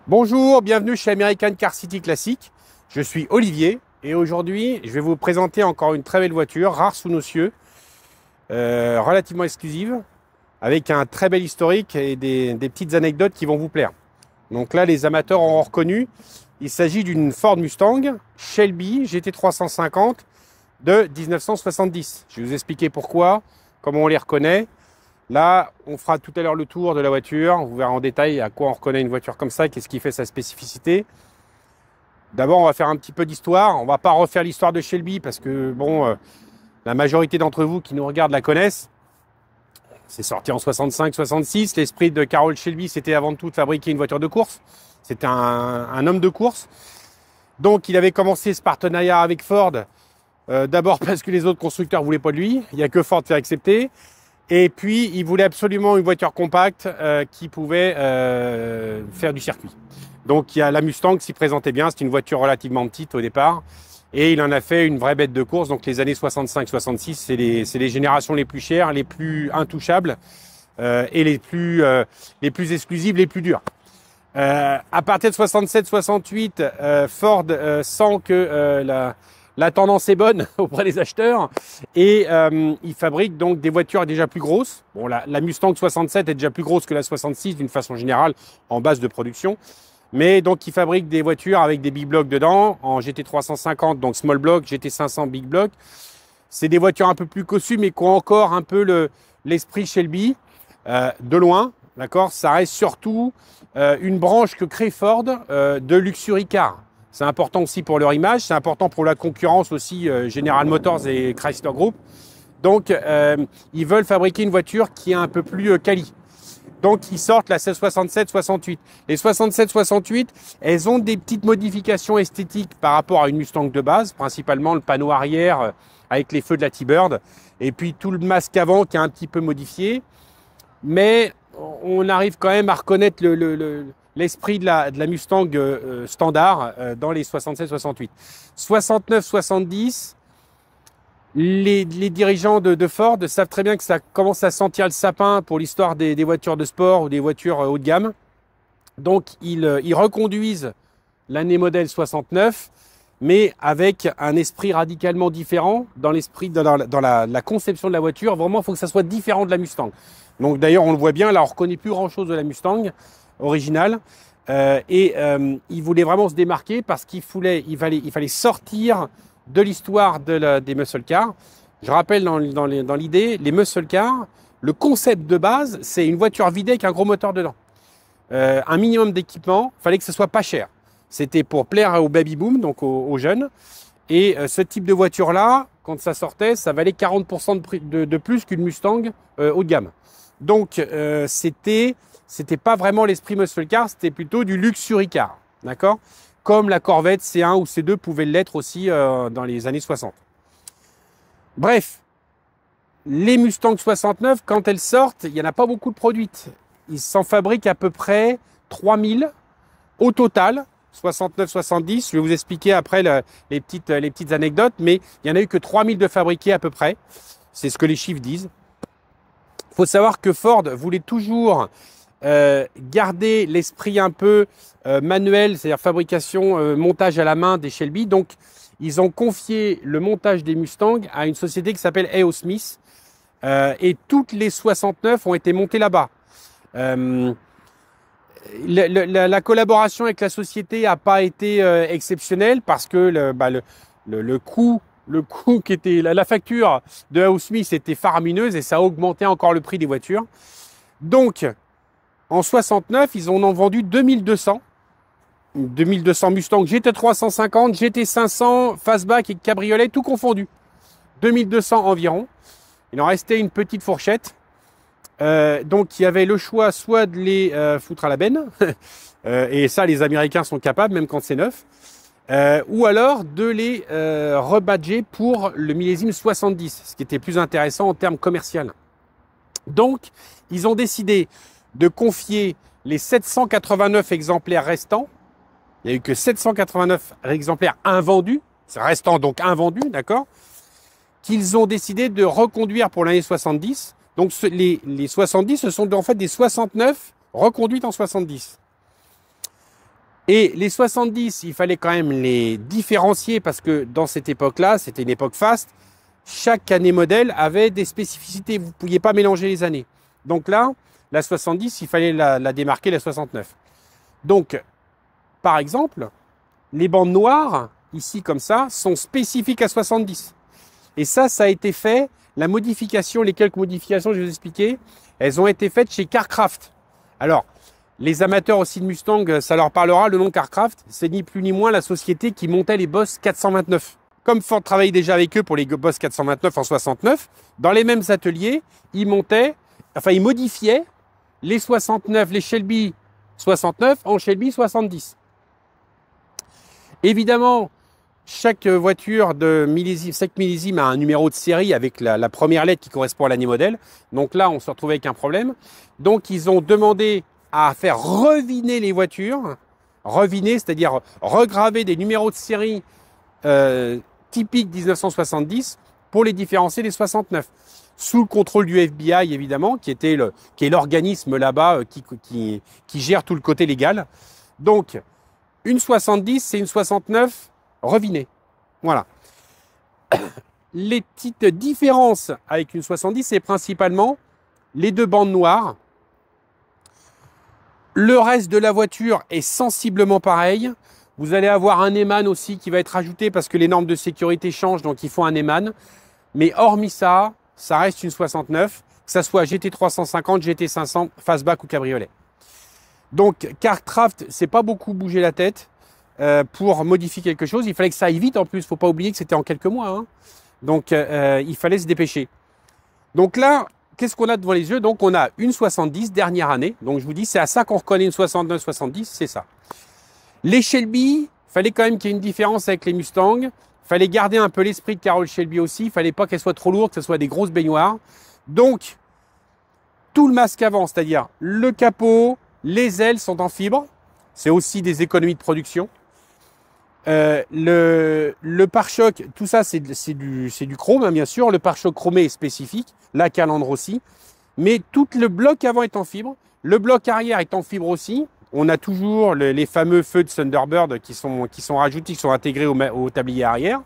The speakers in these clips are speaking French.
Bonjour, bienvenue chez American Car City Classic. Je suis Olivier et aujourd'hui, je vais vous présenter encore une très belle voiture, rare sous nos cieux, relativement exclusive, avec un très bel historique et des petites anecdotes qui vont vous plaire. Donc là, les amateurs auront reconnu, il s'agit d'une Ford Mustang Shelby GT350 de 1970. Je vais vous expliquer pourquoi, comment on les reconnaît. Là, on fera tout à l'heure le tour de la voiture. Vous verrez en détail à quoi on reconnaît une voiture comme ça, qu'est-ce qui fait sa spécificité. D'abord, on va faire un petit peu d'histoire. On ne va pas refaire l'histoire de Shelby parce que, bon, la majorité d'entre vous qui nous regardent la connaissent. C'est sorti en 65-66. L'esprit de Carroll Shelby, c'était avant tout de fabriquer une voiture de course. C'était un homme de course. Donc, il avait commencé ce partenariat avec Ford. D'abord parce que les autres constructeurs ne voulaient pas de lui. Il n'y a que Ford qui a accepté. Et puis, il voulait absolument une voiture compacte qui pouvait faire du circuit. Donc, il y a la Mustang qui s'y présentait bien. C'est une voiture relativement petite au départ. Et il en a fait une vraie bête de course. Donc, les années 65-66, c'est les générations les plus chères, les plus intouchables et les plus exclusives, les plus dures. À partir de 67-68, Ford sent que la tendance est bonne auprès des acheteurs et ils fabriquent donc des voitures déjà plus grosses. Bon, la Mustang 67 est déjà plus grosse que la 66 d'une façon générale en base de production. Mais donc ils fabriquent des voitures avec des big blocks dedans en GT350, donc small block, GT500 big block. C'est des voitures un peu plus cossues mais qui ont encore un peu l'esprit Shelby de loin. D'accord, ça reste surtout une branche que crée Ford de luxury car. C'est important aussi pour leur image, c'est important pour la concurrence aussi General Motors et Chrysler Group. Donc, ils veulent fabriquer une voiture qui est un peu plus quali. Donc, ils sortent la 67-68. Les 67-68, elles ont des petites modifications esthétiques par rapport à une Mustang de base, principalement le panneau arrière avec les feux de la T-Bird, et puis tout le masque avant qui est un petit peu modifié. Mais on arrive quand même à reconnaître l'esprit de la Mustang standard dans les 67-68. 69-70, les dirigeants de Ford savent très bien que ça commence à sentir le sapin pour l'histoire des voitures de sport ou des voitures haut de gamme. Donc, ils reconduisent l'année modèle 69, mais avec un esprit radicalement différent dans l'esprit, dans la conception de la voiture. Vraiment, il faut que ça soit différent de la Mustang. Donc d'ailleurs, on le voit bien, là, on ne reconnaît plus grand-chose de la Mustang originale. Il voulait vraiment se démarquer parce il fallait sortir de l'histoire des muscle cars. Je rappelle dans l'idée, les muscle cars, le concept de base, c'est une voiture vidée avec un gros moteur dedans. Un minimum d'équipement, il fallait que ce soit pas cher. C'était pour plaire au baby-boom, donc aux jeunes. Et ce type de voiture-là, quand ça sortait, ça valait 40% de plus qu'une Mustang haut de gamme. Donc, c'était pas vraiment l'esprit muscle car, c'était plutôt du luxury car, d'accord? Comme la Corvette C1 ou C2 pouvait l'être aussi dans les années 60. Bref, les Mustang 69, quand elles sortent, il n'y en a pas beaucoup de produites. Ils s'en fabriquent à peu près 3000 au total, 69-70. Je vais vous expliquer après les petites anecdotes, mais il n'y en a eu que 3000 de fabriqués à peu près. C'est ce que les chiffres disent. Il faut savoir que Ford voulait toujours garder l'esprit un peu manuel, c'est-à-dire fabrication, montage à la main des Shelby. Donc, ils ont confié le montage des Mustangs à une société qui s'appelle A.O. Smith. Et toutes les 69 ont été montées là-bas. La collaboration avec la société n'a pas été exceptionnelle parce que le coût qui était la facture de A.O. Smith était faramineuse et ça a augmenté encore le prix des voitures. Donc, en 69, ils en ont vendu 2200. 2200 Mustang GT350, GT500, fastback et cabriolet, tout confondu. 2200 environ. Il en restait une petite fourchette. Donc, il y avait le choix soit de les foutre à la benne, et ça, les Américains sont capables, même quand c'est neuf, ou alors de les rebadger pour le millésime 70, ce qui était plus intéressant en termes commerciaux. Donc, ils ont décidé de confier les 789 exemplaires restants. Il n'y a eu que 789 exemplaires invendus, restant donc invendus, d'accord, qu'ils ont décidé de reconduire pour l'année 70. Donc les 70, ce sont en fait des 69 reconduites en 70. Et les 70, il fallait quand même les différencier parce que dans cette époque-là, c'était une époque faste. Chaque année modèle avait des spécificités. Vous ne pouviez pas mélanger les années. Donc là, la 70, il fallait la démarquer, la 69. Donc, par exemple, les bandes noires, ici comme ça, sont spécifiques à 70. Et ça a été fait, la modification, les quelques modifications que je vais vous expliquer, elles ont été faites chez Carcraft. Alors, les amateurs aussi de Mustang, ça leur parlera, le nom Carcraft, c'est ni plus ni moins la société qui montait les Boss 429. Comme Ford travaillait déjà avec eux pour les Boss 429 en 69, dans les mêmes ateliers, ils modifiaient les 69, les Shelby 69 en Shelby 70. Évidemment, chaque voiture de millésime, 5 millésimes a un numéro de série avec la première lettre qui correspond à l'année modèle. Donc là, on se retrouvait avec un problème. Donc, ils ont demandé à faire reviner les voitures. Reviner, c'est-à-dire regraver des numéros de série typiques 1970 pour les différencier des 69. Sous le contrôle du FBI, évidemment, qui est l'organisme là-bas qui gère tout le côté légal. Donc, une 70, c'est une 69 revinée. Voilà. Les petites différences avec une 70, c'est principalement les deux bandes noires. Le reste de la voiture est sensiblement pareil. Vous allez avoir un Eman aussi qui va être ajouté parce que les normes de sécurité changent, donc il faut un Eman. Mais hormis ça, ça reste une 69, que ça soit GT350, GT500, fastback ou cabriolet. Donc Carcraft, c'est pas beaucoup bougé la tête pour modifier quelque chose. Il fallait que ça aille vite en plus. Faut pas oublier que c'était en quelques mois. Hein. Donc il fallait se dépêcher. Donc là, qu'est-ce qu'on a devant les yeux? Donc on a une 70 dernière année. Donc je vous dis, c'est à ça qu'on reconnaît une 69-70, c'est ça. Les Shelby, fallait quand même qu'il y ait une différence avec les Mustang. Fallait garder un peu l'esprit de Carroll Shelby aussi. Fallait pas qu'elle soit trop lourde, que ce soit des grosses baignoires. Donc tout le masque avant, c'est-à-dire le capot, les ailes sont en fibre. C'est aussi des économies de production. Le pare-choc, tout ça, c'est du chrome, hein, bien sûr. Le pare-choc chromé est spécifique. La calandre aussi. Mais tout le bloc avant est en fibre. Le bloc arrière est en fibre aussi. On a toujours les fameux feux de Thunderbird qui sont rajoutés, qui sont intégrés au tablier arrière.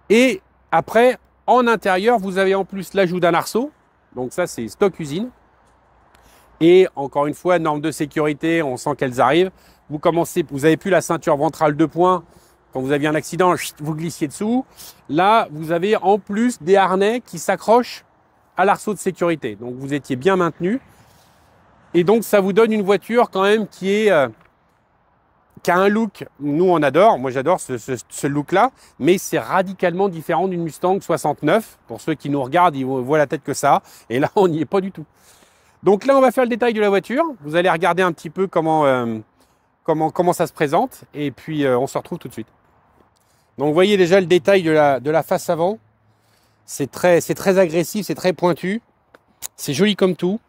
Et après, en intérieur, vous avez en plus l'ajout d'un arceau. Donc ça, c'est stock usine. Et encore une fois, normes de sécurité, on sent qu'elles arrivent. Vous avez plus la ceinture ventrale de poing. Quand vous aviez un accident, vous glissiez dessous. Là, vous avez en plus des harnais qui s'accrochent à l'arceau de sécurité. Donc vous étiez bien maintenu. Et donc ça vous donne une voiture quand même qui a un look, nous on adore, moi j'adore ce look-là, mais c'est radicalement différent d'une Mustang 69. Pour ceux qui nous regardent, ils voient la tête que ça. Et là, on n'y est pas du tout. Donc là, on va faire le détail de la voiture. Vous allez regarder un petit peu comment ça se présente. Et puis, on se retrouve tout de suite. Donc, vous voyez déjà le détail de la face avant. C'est très agressif, c'est très pointu. C'est joli comme tout.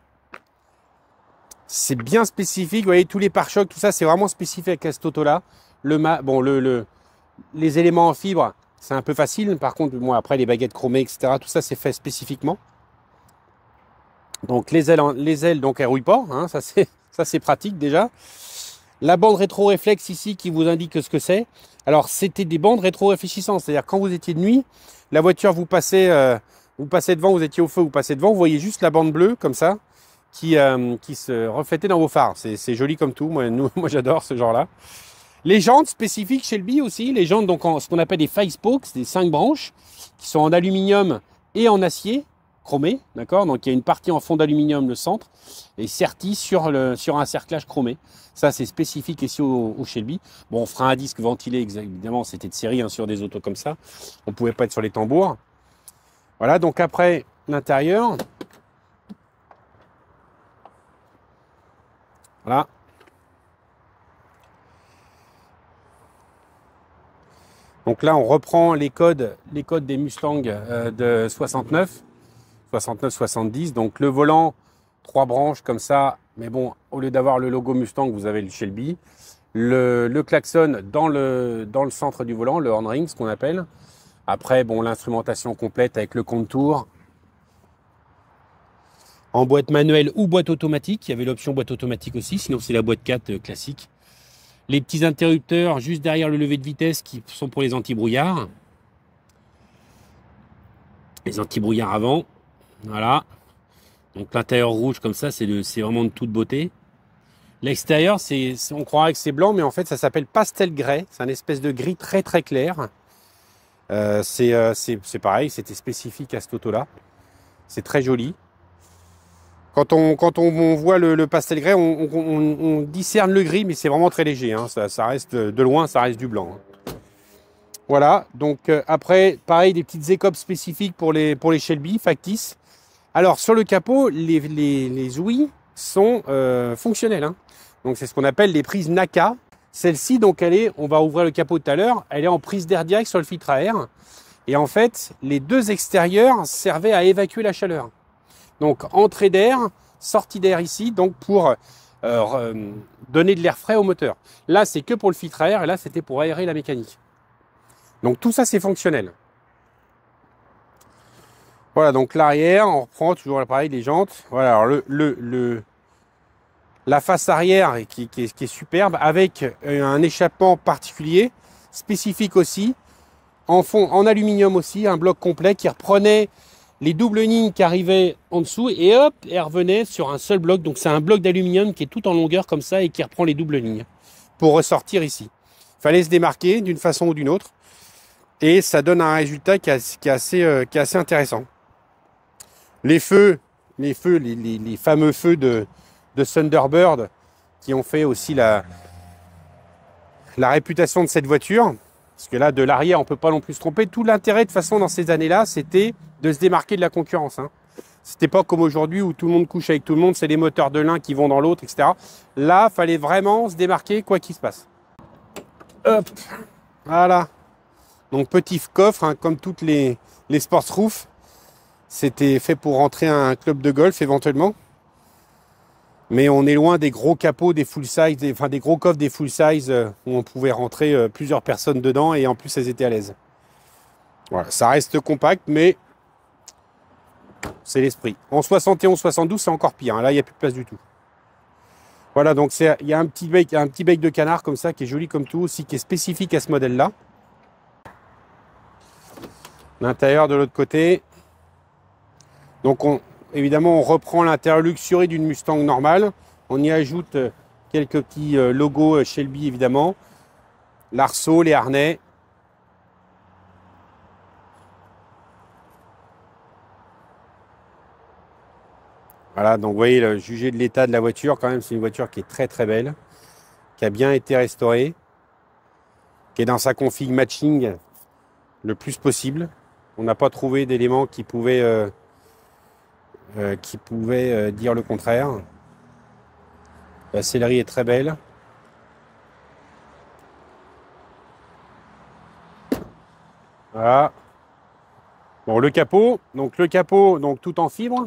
C'est bien spécifique. Vous voyez, tous les pare-chocs, tout ça, c'est vraiment spécifique à cette auto-là. Les éléments en fibre, c'est un peu facile. Par contre, moi, après, les baguettes chromées, etc., tout ça, c'est fait spécifiquement. Donc les ailes donc elles rouillent pas, hein, ça c'est pratique déjà. La bande rétro-réflexe ici qui vous indique ce que c'est. Alors c'était des bandes rétro-réfléchissantes, c'est-à-dire quand vous étiez de nuit, la voiture vous passait devant, vous étiez au feu, vous passez devant, vous voyez juste la bande bleue comme ça qui se reflétait dans vos phares. C'est joli comme tout, moi j'adore ce genre-là. Les jantes spécifiques Shelby aussi, les jantes donc ce qu'on appelle des 5 spokes, des 5 branches qui sont en aluminium et en acier chromé, d'accord? Donc il y a une partie en fond d'aluminium, le centre, et serti sur un cerclage chromé. Ça, c'est spécifique ici au Shelby. Bon, on fera un disque ventilé, évidemment, c'était de série hein, sur des autos comme ça. On ne pouvait pas être sur les tambours. Voilà, donc après, l'intérieur. Voilà. Donc là, on reprend les codes des Mustang de 69. 69-70, donc le volant, 3 branches comme ça, mais bon, au lieu d'avoir le logo Mustang, vous avez le Shelby. Le klaxon dans le centre du volant, le horn ring, ce qu'on appelle. Après, bon, l'instrumentation complète avec le contour. En boîte manuelle ou boîte automatique, il y avait l'option boîte automatique aussi, sinon c'est la boîte 4 classique. Les petits interrupteurs juste derrière le lever de vitesse qui sont pour les anti-brouillards. Les anti-brouillards avant. Voilà. Donc l'intérieur rouge comme ça, c'est vraiment de toute beauté. L'extérieur, on croirait que c'est blanc, mais en fait ça s'appelle pastel grey. C'est un espèce de gris très très clair. C'est pareil, c'était spécifique à cette auto-là. C'est très joli. Quand on voit le pastel grey, on discerne le gris, mais c'est vraiment très léger. Hein. Ça reste de loin, ça reste du blanc. Hein. Voilà. Donc après, pareil, des petites écopes spécifiques pour les Shelby factices. Alors sur le capot, les ouïes sont fonctionnelles. Hein. Donc c'est ce qu'on appelle les prises NACA. Celle-ci, donc on va ouvrir le capot tout à l'heure. Elle est en prise d'air direct sur le filtre à air. Et en fait, les deux extérieurs servaient à évacuer la chaleur. Donc entrée d'air, sortie d'air ici, donc pour donner de l'air frais au moteur. Là, c'est que pour le filtre à air, et là, c'était pour aérer la mécanique. Donc tout ça, c'est fonctionnel. Voilà, donc l'arrière, on reprend toujours l'appareil, les jantes. Voilà, alors la face arrière qui est superbe, avec un échappement particulier, spécifique aussi, en aluminium aussi, un bloc complet qui reprenait les doubles lignes qui arrivaient en dessous et hop, elle revenait sur un seul bloc. Donc c'est un bloc d'aluminium qui est tout en longueur comme ça et qui reprend les doubles lignes pour ressortir ici. Il fallait se démarquer d'une façon ou d'une autre et ça donne un résultat qui est assez intéressant. Les fameux feux de Thunderbird qui ont fait aussi la réputation de cette voiture. Parce que là, de l'arrière, on ne peut pas non plus se tromper. Tout l'intérêt, de toute façon, dans ces années-là, c'était de se démarquer de la concurrence. Hein. C'était pas comme aujourd'hui où tout le monde couche avec tout le monde, c'est les moteurs de l'un qui vont dans l'autre, etc. Là, il fallait vraiment se démarquer quoi qu'il se passe. Hop, voilà. Donc petit coffre, hein, comme toutes les sports roofs. C'était fait pour rentrer à un club de golf éventuellement. Mais on est loin des gros capots, des full size, des gros coffres des full size où on pouvait rentrer plusieurs personnes dedans et en plus elles étaient à l'aise. Voilà, ça reste compact, mais c'est l'esprit. En 71-72, c'est encore pire. Hein. Là, il n'y a plus de place du tout. Voilà, donc il y a un petit bec de canard comme ça qui est joli comme tout, aussi qui est spécifique à ce modèle-là. L'intérieur de l'autre côté. Donc évidemment, on reprend l'intérieur luxurié d'une Mustang normale. On y ajoute quelques petits logos Shelby, évidemment. L'arceau, les harnais. Voilà, donc vous voyez, juger de l'état de la voiture, quand même, c'est une voiture qui est très très belle, qui a bien été restaurée, qui est dans sa config matching le plus possible. On n'a pas trouvé d'éléments qui pouvaient dire le contraire. La sellerie est très belle. Voilà. Bon, le capot, donc tout en fibre.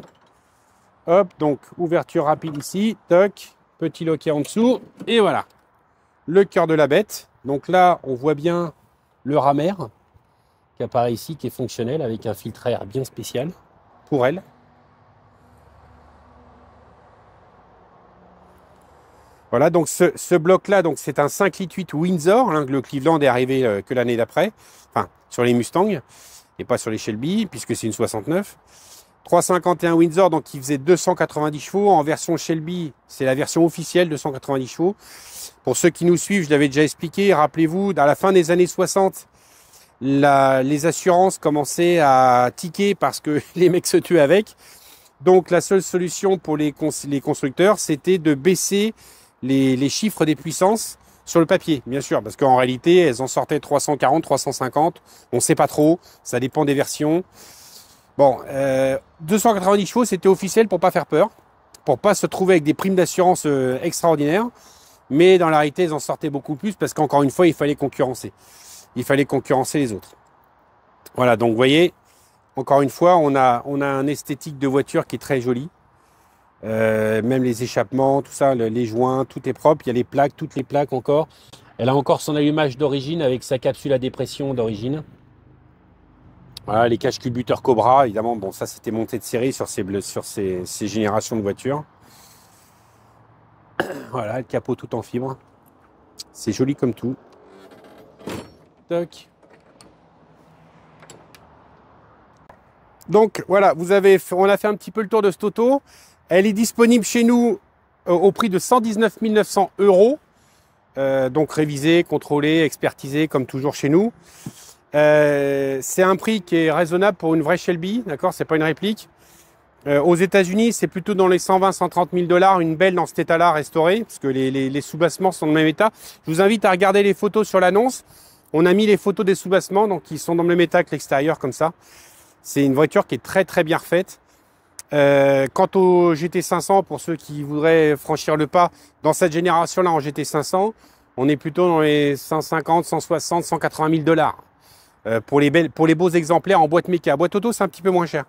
Hop, donc ouverture rapide ici, toc, petit loquet en dessous, et voilà. Le cœur de la bête. Donc là, on voit bien le ramer qui apparaît ici, qui est fonctionnel avec un filtre à air bien spécial pour elle. Voilà, donc ce bloc-là, donc c'est un 5,8 litres Windsor. Hein, le Cleveland est arrivé que l'année d'après, enfin sur les Mustangs et pas sur les Shelby, puisque c'est une 69. 351 Windsor, donc qui faisait 290 chevaux. En version Shelby, c'est la version officielle, 290 chevaux. Pour ceux qui nous suivent, je l'avais déjà expliqué, rappelez-vous, à la fin des années 60, les assurances commençaient à tiquer parce que les mecs se tuaient avec. Donc la seule solution pour les constructeurs, c'était de baisser les chiffres des puissances sur le papier, bien sûr, parce qu'en réalité, elles en sortaient 340, 350, on ne sait pas trop, ça dépend des versions. Bon, 290 chevaux, c'était officiel pour pas faire peur, pour pas se trouver avec des primes d'assurance extraordinaires, mais dans la réalité, elles en sortaient beaucoup plus, parce qu'encore une fois, il fallait concurrencer. Il fallait concurrencer les autres. Voilà, donc vous voyez, encore une fois, on a un esthétique de voiture qui est très joli. Même les échappements, tout ça, les joints, tout est propre. Il y a les plaques, toutes les plaques encore. Elle a encore son allumage d'origine avec sa capsule à dépression d'origine. Voilà, les caches-culbuteurs Cobra, évidemment, bon, ça c'était monté de série sur ces générations de voitures. Voilà, le capot tout en fibre. C'est joli comme tout. Toc. Donc voilà, on a fait un petit peu le tour de cette auto. Elle est disponible chez nous au prix de 119 900 €. Donc révisée, contrôlée, expertisée comme toujours chez nous. C'est un prix qui est raisonnable pour une vraie Shelby, d'accord? C'est pas une réplique. Aux États-Unis, c'est plutôt dans les 120-130 000 $, une belle dans cet état-là restaurée, parce que les soubassements sont dans le même état. Je vous invite à regarder les photos sur l'annonce. On a mis les photos des soubassements, donc ils sont dans le même état que l'extérieur, comme ça. C'est une voiture qui est très très bien refaite. Quant au GT500, pour ceux qui voudraient franchir le pas, dans cette génération-là, en GT500, on est plutôt dans les 150, 160, 180 000 $. Pour les beaux exemplaires en boîte méca. Boîte auto, c'est un petit peu moins cher.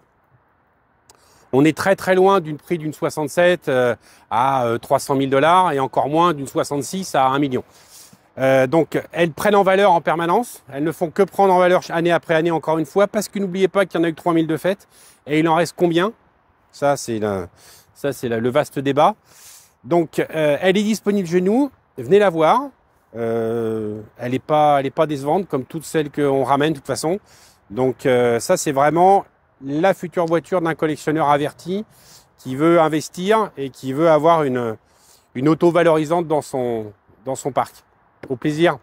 On est très très loin d'une prix d'une 67 à 300 000 $ et encore moins d'une 66 à 1 million. Donc elles prennent en valeur en permanence. Elles ne font que prendre en valeur année après année, encore une fois, parce que n'oubliez pas qu'il y en a eu 3000 de fait. Et il en reste combien? Ça, c'est le vaste débat. Donc elle est disponible chez nous. Venez la voir. Elle n'est pas décevante comme toutes celles qu'on ramène de toute façon. Donc ça, c'est vraiment la future voiture d'un collectionneur averti qui veut investir et qui veut avoir une auto valorisante dans son parc. Au plaisir.